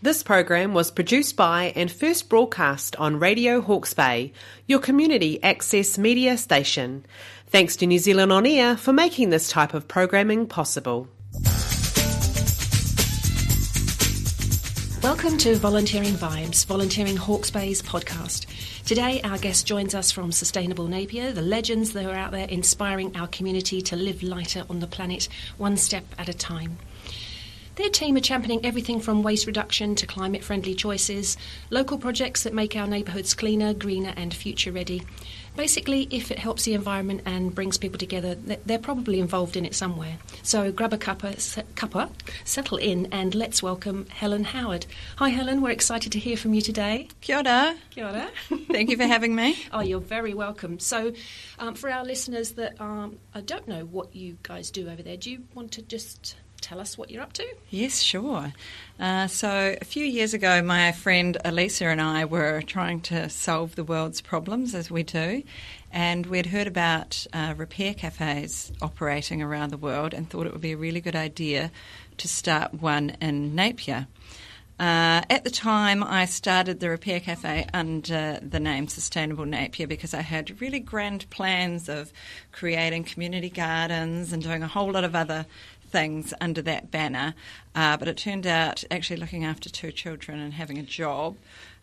This program was produced by and first broadcast on Radio Hawke's Bay, your community access media station. Thanks to New Zealand On Air for making this type of programming possible. Welcome to Volunteering Vibes, Volunteering Hawke's Bay's podcast. Today our guest joins us from Sustainable Napier, the legends that are out there inspiring our community to live lighter on the planet, one step at a time. Their team are championing everything from waste reduction to climate-friendly choices, local projects that make our neighbourhoods cleaner, greener and future-ready. Basically, if it helps the environment and brings people together, they're probably involved in it somewhere. So grab a cuppa, settle in, and let's welcome Helen Howard. Hi Helen, we're excited to hear from you today. Kia ora. Kia ora. Thank you for having me. Oh, you're very welcome. So for our listeners that don't know what you guys do over there, do you want to just tell us what you're up to? Yes, sure. So a few years ago, my friend Elisa and I were trying to solve the world's problems, as we do, and we'd heard about repair cafes operating around the world and thought it would be a really good idea to start one in Napier. At the time, I started the repair cafe under the name Sustainable Napier because I had really grand plans of creating community gardens and doing a whole lot of other things under that banner, but it turned out actually looking after two children and having a job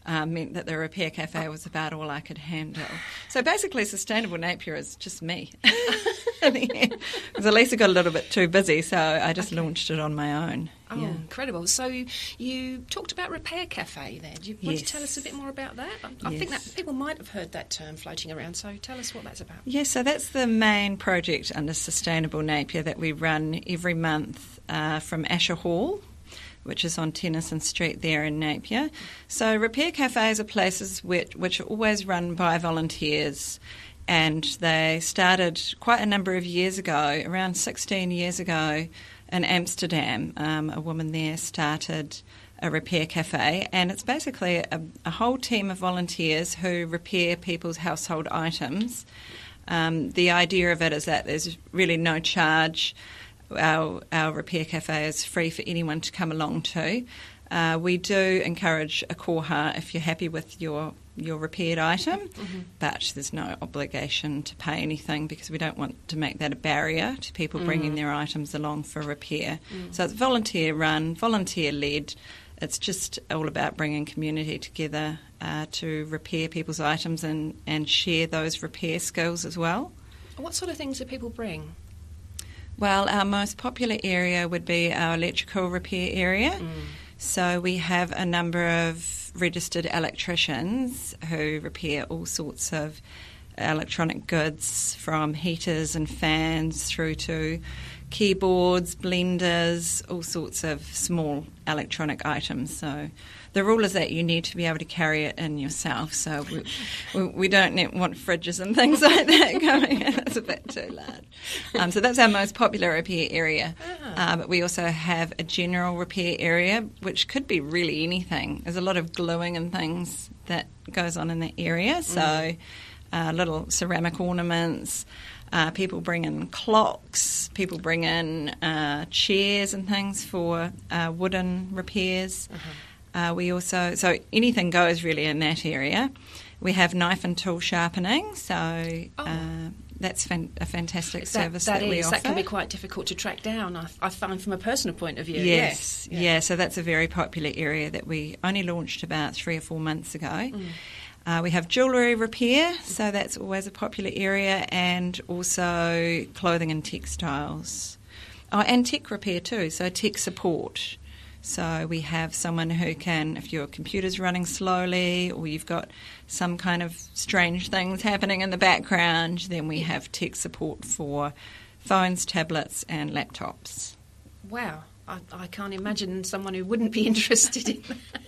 meant that the repair cafe was about all I could handle. So basically Sustainable Napier is just me. Because Elisa got a little bit too busy, so I just launched it on my own. Oh, yeah. Incredible. So you talked about Repair Cafe there. Do you want to tell us a bit more about that? I think that people might have heard that term floating around, so tell us what that's about. Yes, so that's the main project under Sustainable Napier that we run every month from Asher Hall, which is on Tennyson Street there in Napier. So repair cafes are places which are always run by volunteers, and they started quite a number of years ago, around 16 years ago in Amsterdam. A woman there started a repair cafe, and it's basically a whole team of volunteers who repair people's household items. The idea of it is that there's really no charge. Our repair cafe is free for anyone to come along to. We do encourage a koha if you're happy with your repaired item, but there's no obligation to pay anything because we don't want to make that a barrier to people bringing their items along for repair. So it's volunteer run, volunteer led. It's just all about bringing community together to repair people's items and share those repair skills as well. What sort of things do people bring? Well, our most popular area would be our electrical repair area. So we have a number of registered electricians who repair all sorts of electronic goods, from heaters and fans through to keyboards, blenders, all sorts of small electronic items. So the rule is that you need to be able to carry it in yourself. So we don't want fridges and things like that going in. It's a bit too large. So that's our most popular repair area. But we also have a general repair area, which could be really anything. There's a lot of gluing and things that goes on in that area. So little ceramic ornaments. People bring in clocks, people bring in chairs and things for wooden repairs. We also, so anything goes really in that area. We have knife and tool sharpening, so that's a fantastic service that we offer. That can be quite difficult to track down, I find, from a personal point of view. Yes, yeah, so that's a very popular area that we only launched about 3 or 4 months ago. We have jewellery repair, so that's always a popular area, and also clothing and textiles. Oh, and tech repair too, so tech support. So we have someone who can, if your computer's running slowly or you've got some kind of strange things happening in the background, then we have tech support for phones, tablets and laptops. Wow, I can't imagine someone who wouldn't be interested in that.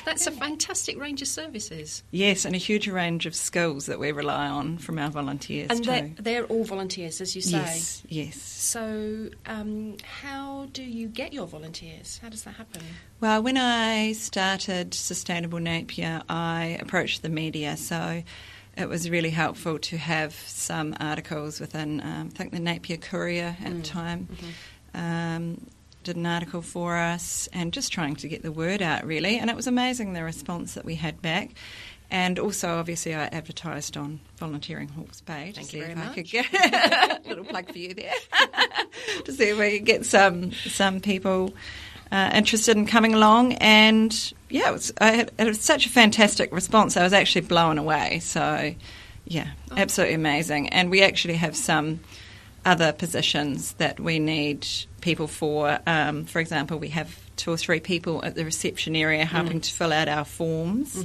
That's a fantastic range of services. Yes, and a huge range of skills that we rely on from our volunteers and too. And they're all volunteers, as you say? Yes. So how do you get your volunteers? How does that happen? Well, when I started Sustainable Napier, I approached the media, so it was really helpful to have some articles within, I think, the Napier Courier at the time, did an article for us, and just trying to get the word out, really. And it was amazing, the response that we had back. And also, obviously, I advertised on Volunteering Hawke's Bay. Thank you very much. I could get a little plug for you there. To see if we could get some people interested in coming along. And, yeah, it was such a fantastic response. I was actually blown away. So, yeah, absolutely amazing. And we actually have some other positions that we need people for. For example, we have 2 or 3 people at the reception area helping to fill out our forms.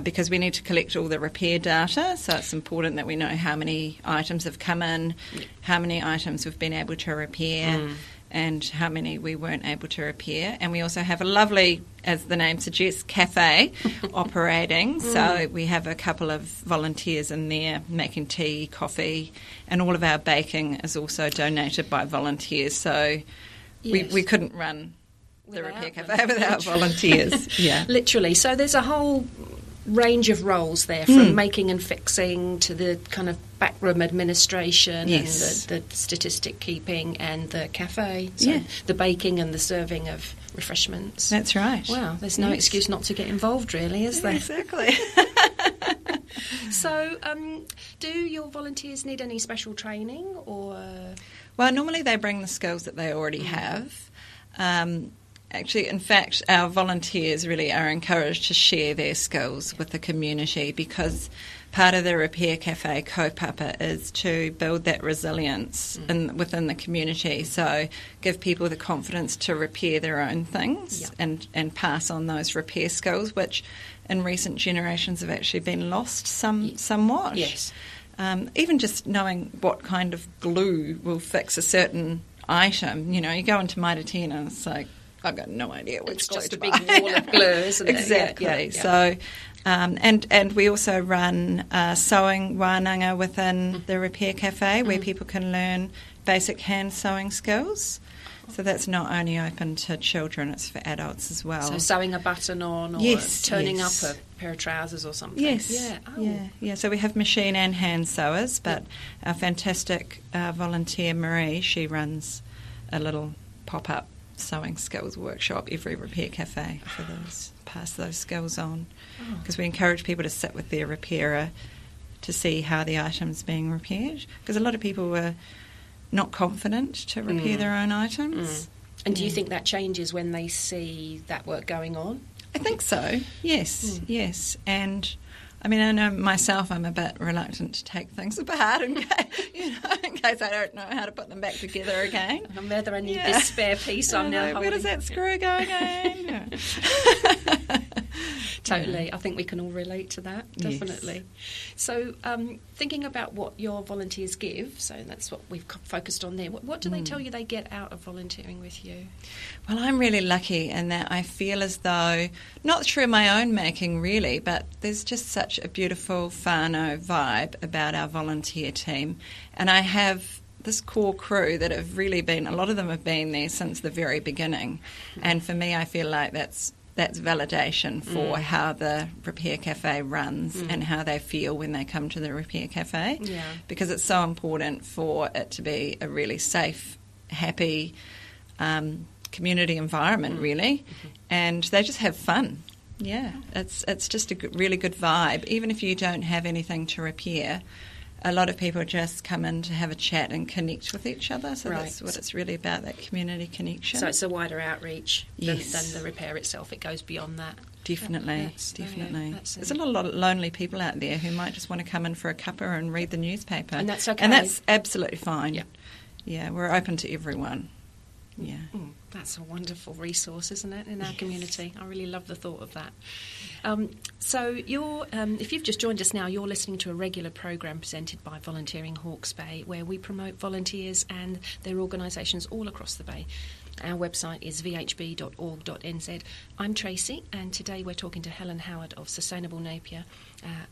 Because we need to collect all the repair data, so it's important that we know how many items have come in, how many items we've been able to repair, and how many we weren't able to repair. And we also have a lovely, as the name suggests, cafe operating. So we have a couple of volunteers in there making tea, coffee, and all of our baking is also donated by volunteers. So we couldn't run the repair cafe without volunteers. Yeah, literally. So there's a whole range of roles there, from making and fixing to the kind of backroom administration and the statistic keeping and the cafe. So the baking and the serving of refreshments. That's right. Wow, there's no excuse not to get involved, really, is there? Exactly. So, do your volunteers need any special training, or? Well, normally they bring the skills that they already have. Actually, in fact, our volunteers really are encouraged to share their skills with the community, because part of the Repair Cafe kaupapa is to build that resilience within the community. So give people the confidence to repair their own things and pass on those repair skills, which in recent generations have actually been lost somewhat. Yes. Even just knowing what kind of glue will fix a certain item. You know, you go into Mitre 10 and it's like, I've got no idea which glue to buy. It's just a big wall of glue, isn't it? Exactly. Yeah. So, and we also run sewing wānanga within the Repair Cafe, where people can learn basic hand sewing skills. So that's not only open to children, it's for adults as well. So sewing a button on, or turning up a pair of trousers or something. Yes. Yeah. Yeah. So we have machine and hand sewers, but our fantastic volunteer Marie, she runs a little pop-up sewing skills workshop every Repair Cafe for those, pass those skills on, because we encourage people to sit with their repairer to see how the item's being repaired, because a lot of people were not confident to repair their own items. And do you think that changes when they see that work going on? I think so, yes. And I mean, I know myself, I'm a bit reluctant to take things apart in case I don't know how to put them back together again. I'm whether I need this spare piece I'm now holding. Where does that screw go again? Totally. I think we can all relate to that, definitely. Yes. So thinking about what your volunteers give, so that's what we've focused on there, what do they tell you they get out of volunteering with you? Well, I'm really lucky in that I feel as though, not through my own making really, but there's just such a beautiful whānau vibe about our volunteer team. And I have this core crew that have really been, a lot of them have been there since the very beginning. And for me, I feel like that's validation for how the Repair Cafe runs and how they feel when they come to the Repair Cafe. Yeah. Because it's so important for it to be a really safe, happy community environment, really. And they just have fun. Yeah, it's just a really good vibe. Even if you don't have anything to repair, a lot of people just come in to have a chat and connect with each other. So that's what it's really about, that community connection. So it's a wider outreach than the repair itself. It goes beyond that. Definitely. There's a lot of lonely people out there who might just want to come in for a cuppa and read the newspaper. And that's okay. And that's absolutely fine. Yeah. Yeah, we're open to everyone. Yeah. That's a wonderful resource, isn't it, in our community? I really love the thought of that. So you're, if you've just joined us now, you're listening to a regular program presented by Volunteering Hawke's Bay, where we promote volunteers and their organisations all across the Bay. Our website is vhb.org.nz. I'm Tracy, and today we're talking to Helen Howard of Sustainable Napier,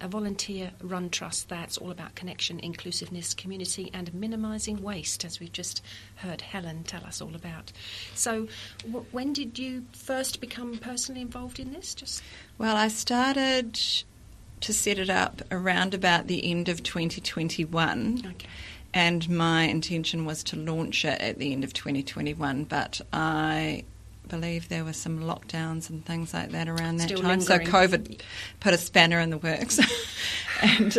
a volunteer-run trust that's all about connection, inclusiveness, community and minimising waste, as we've just heard Helen tell us all about. So when did you first become personally involved in this? Well, I started to set it up around about the end of 2021. Okay. and my intention was to launch it at the end of 2021, but I believe there were some lockdowns and things like that around that time. Lingering. So COVID put a spanner in the works, and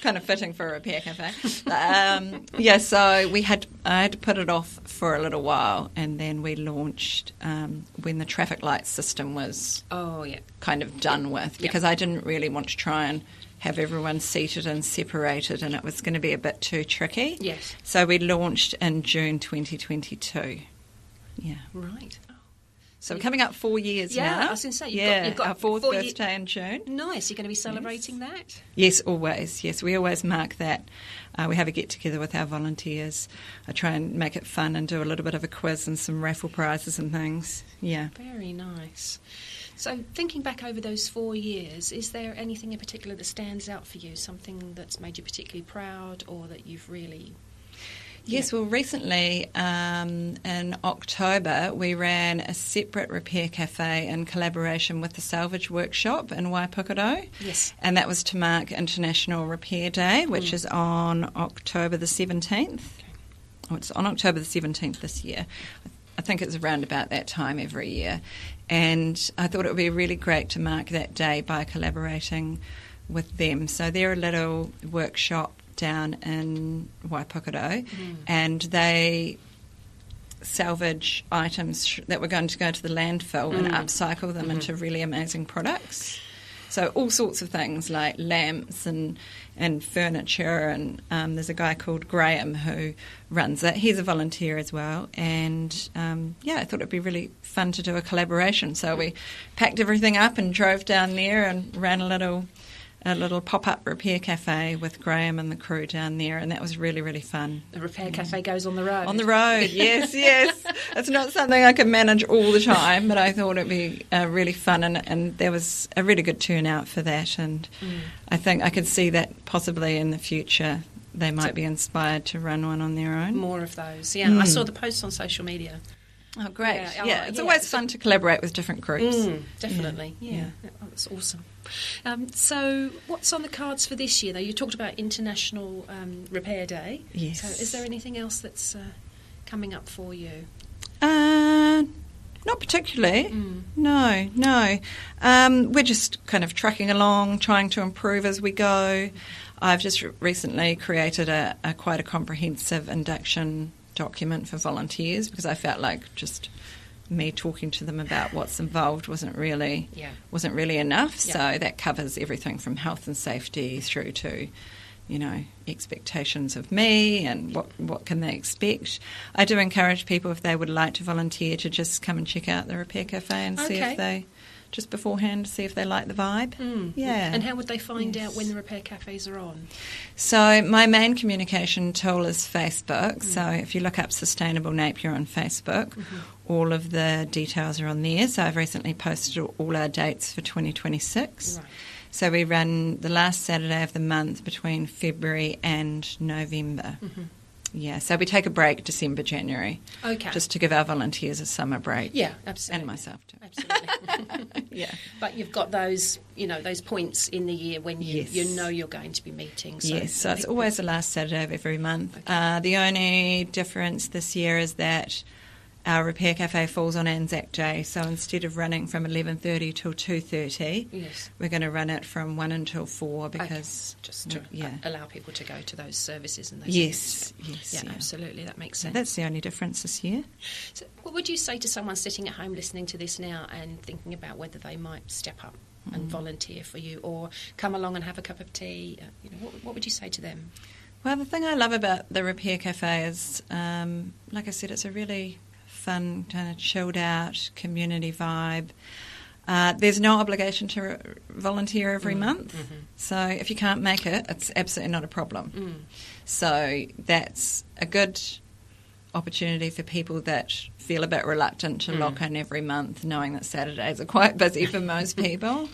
kind of fitting for a repair cafe. So I had to put it off for a little while, and then we launched when the traffic light system was kind of done with, because I didn't really want to try and have everyone seated and separated, and it was going to be a bit too tricky. Yes. So we launched in June 2022. Yeah. Right. So we're coming up 4 years now. Yeah, I was going to say, you've got our fourth birthday in June. Nice. You're going to be celebrating that? Yes, always. Yes, we always mark that. We have a get-together with our volunteers. I try and make it fun and do a little bit of a quiz and some raffle prizes and things. Yeah. Very nice. So thinking back over those 4 years, is there anything in particular that stands out for you, something that's made you particularly proud or that you've really... Yes, well, recently in October we ran a separate repair cafe in collaboration with the Salvage Workshop in Waipukurau. Yes. And that was to mark International Repair Day, which is on October the 17th. Okay. Oh, it's on October the 17th this year. I think it's around about that time every year. And I thought it would be really great to mark that day by collaborating with them. So they're a little workshop down in Waipukurau, and they salvage items that were going to go to the landfill and upcycle them into really amazing products. So all sorts of things like lamps and furniture, and there's a guy called Graham who runs it. He's a volunteer as well, and I thought it'd be really fun to do a collaboration. So we packed everything up and drove down there and ran a little pop-up repair cafe with Graham and the crew down there, and that was really, really fun. The repair cafe goes on the road. On the road, yes. It's not something I can manage all the time, but I thought it'd be really fun, and there was a really good turnout for that, and I think I could see that possibly in the future they might be inspired to run one on their own. More of those, yeah. I saw the posts on social media. Oh, great. It's always fun to collaborate with different groups. Definitely, yeah. Oh, that's awesome. So what's on the cards for this year, though? You talked about International Repair Day. Yes. So is there anything else that's coming up for you? Not particularly. No. We're just kind of trucking along, trying to improve as we go. I've just recently created quite a comprehensive induction document for volunteers, because I felt like just me talking to them about what's involved wasn't really enough. So that covers everything from health and safety through to, expectations of me and what can they expect. I do encourage people, if they would like to volunteer, to just come and check out the Repair Cafe and see if they, just beforehand, see if they like the vibe. Yeah. And how would they find out when the repair cafes are on? So my main communication tool is Facebook. So if you look up Sustainable Napier on Facebook, all of the details are on there. So I've recently posted all our dates for 2026. Right. So we run the last Saturday of the month between February and November. Yeah, so we take a break December, January. Okay. Just to give our volunteers a summer break. Yeah, absolutely. And myself too. Absolutely. Yeah. But you've got those, those points in the year when you know you're going to be meeting. So yes, so it's always the last Saturday of every month. Okay. The only difference this year is that our Repair Cafe falls on Anzac Day, so instead of running from 11:30 till 2:30, we're going to run it from 1 until 4 because... Okay. Just to allow people to go to those services and those Yes, yeah, absolutely, that makes sense. That's the only difference this year. So what would you say to someone sitting at home listening to this now and thinking about whether they might step up and volunteer for you or come along and have a cup of tea? What would you say to them? Well, the thing I love about the Repair Cafe is, like I said, it's a really fun, kind of chilled out community vibe. There's no obligation to volunteer every month, so if you can't make it, it's absolutely not a problem. So that's a good opportunity for people that feel a bit reluctant to lock in every month, knowing that Saturdays are quite busy for most people.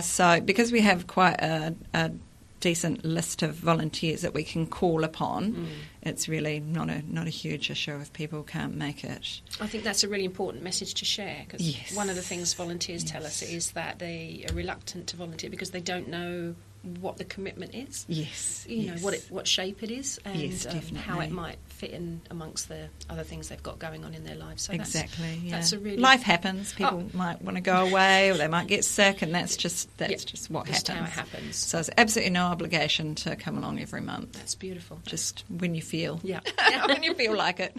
So because we have quite a decent list of volunteers that we can call upon, it's really not a huge issue if people can't make it. I think that's a really important message to share, because one of the things volunteers tell us is that they are reluctant to volunteer because they don't know what the commitment is. Yes. You know, what shape it is, and Yes, definitely. how it might fit in amongst the other things they've got going on in their lives. So Exactly. that's a really... Life happens. People might want to go away, or they might get sick, and that's just what just happens. how it happens. So there's absolutely no obligation to come along every month. That's beautiful. Just when you feel. Yeah. When you feel like it.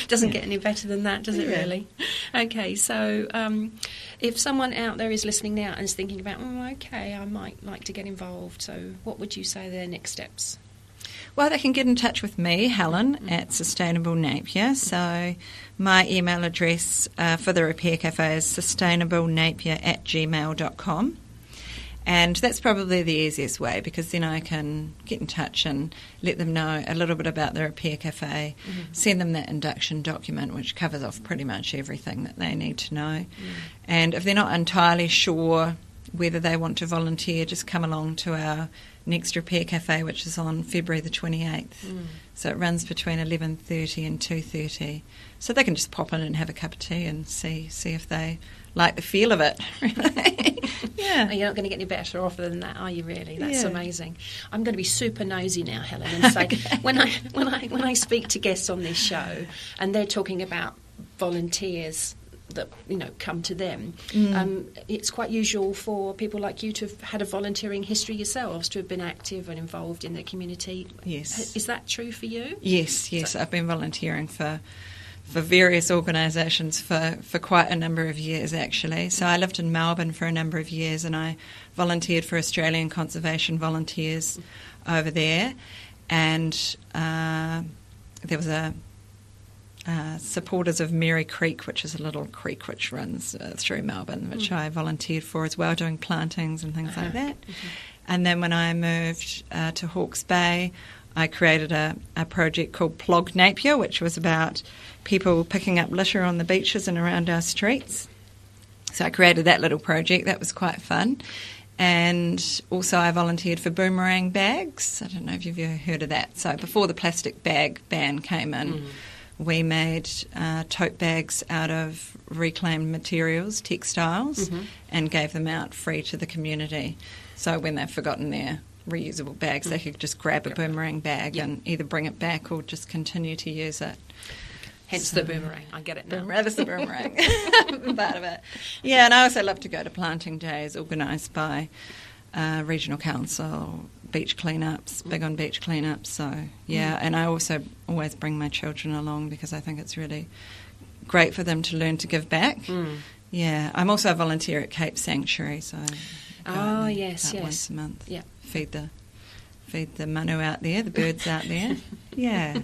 Doesn't get any better than that, does it really? Okay, so if someone out there is listening now and is thinking about, okay, I might like to get involved, so what would you say are their next steps? Well, they can get in touch with me, Helen, at Sustainable Napier. So my email address for the Repair Cafe is sustainablenapier@gmail.com. And that's probably the easiest way, because then I can get in touch and let them know a little bit about the Repair Cafe, send them that induction document, which covers off pretty much everything that they need to know. And if they're not entirely sure whether they want to volunteer, just come along to our next Repair Cafe, which is on February the 28th. So it runs between 11:30 and 2:30. So they can just pop in and have a cup of tea and see if they like the feel of it. Yeah. You're not going to get any better offer than that, are you? Really? That's amazing. I'm going to be super nosy now, Helen, and say when I speak to guests on this show, and they're talking about volunteers that come to them, it's quite usual for people like you to have had a volunteering history yourselves, to have been active and involved in the community. Yes. Is that true for you? Yes. So, I've been volunteering for various organisations for quite a number of years, actually. So I lived in Melbourne for a number of years, and I volunteered for Australian Conservation Volunteers over there. And there was a Supporters of Mary Creek, which is a little creek which runs through Melbourne, which I volunteered for as well, doing plantings and things like that. And then when I moved to Hawke's Bay, I created a project called Plog Napier, which was about people picking up litter on the beaches and around our streets. So I created that little project. That was quite fun. And also I volunteered for boomerang bags. I don't know if you've ever heard of that. So before the plastic bag ban came in, we made tote bags out of reclaimed materials, textiles, and gave them out free to the community. So when they've forgotten their reusable bags, they could just grab a boomerang bag and either bring it back or just continue to use it. Hence the boomerang. I get it now. That's the boomerang part of it. Yeah, and I also love to go to planting days organised by regional council, beach cleanups, big on beach cleanups. So, yeah, and I also always bring my children along because I think it's really great for them to learn to give back. Yeah, I'm also a volunteer at Cape Sanctuary, so I go once a month. Yeah. Feed the manu out there, the birds out there. Yeah.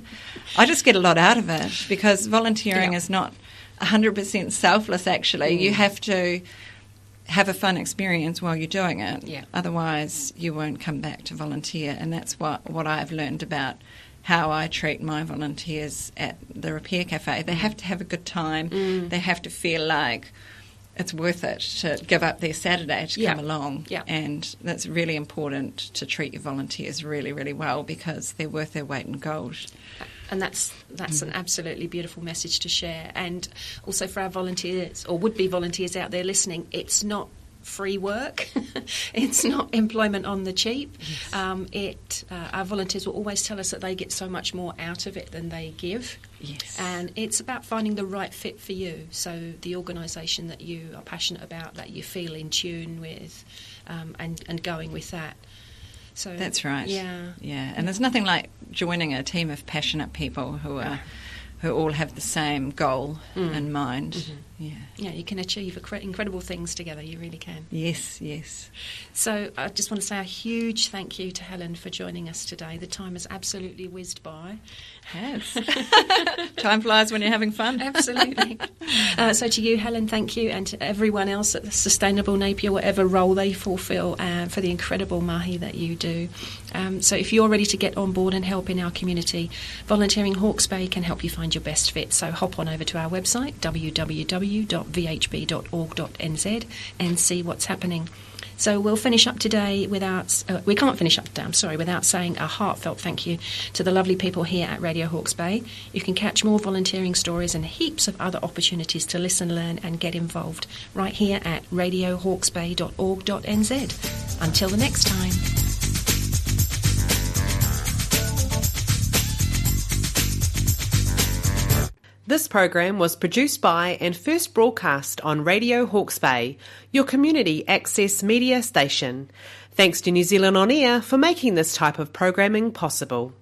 I just get a lot out of it because volunteering is not 100% selfless, actually. You have to have a fun experience while you're doing it. Yeah. Otherwise, you won't come back to volunteer. And that's what I've learned about how I treat my volunteers at the Repair Cafe. They have to have a good time. They have to feel like it's worth it to give up their Saturday to come along. Yeah. And that's really important, to treat your volunteers really, really well, because they're worth their weight in gold. And that's an absolutely beautiful message to share. And also for our volunteers or would-be volunteers out there listening, it's not free work. It's not employment on the cheap. Yes. Our volunteers will always tell us that they get so much more out of it than they give. Yes. And it's about finding the right fit for you. So the organisation that you are passionate about, that you feel in tune with, and going with that. So that's right. Yeah. Yeah. And there's nothing like joining a team of passionate people who all have the same goal in mind. Yeah. Yeah, you can achieve incredible things together. You really can. Yes, yes. So I just want to say a huge thank you to Helen for joining us today. The time has absolutely whizzed by. Has. Time flies when you're having fun. Absolutely. So to you, Helen, thank you, and to everyone else at the Sustainable Napier, whatever role they fulfil, for the incredible mahi that you do. So if you're ready to get on board and help in our community, Volunteering Hawke's Bay can help you find your best fit. So hop on over to our website, www.vhb.org.nz, and see what's happening. So we'll finish up today without saying a heartfelt thank you to the lovely people here at Radio Hawke's Bay. You can catch more volunteering stories and heaps of other opportunities to listen, learn and get involved right here at radiohawksbay.org.nz. Until the next time. This program was produced by and first broadcast on Radio Hawke's Bay, your community access media station. Thanks to New Zealand On Air for making this type of programming possible.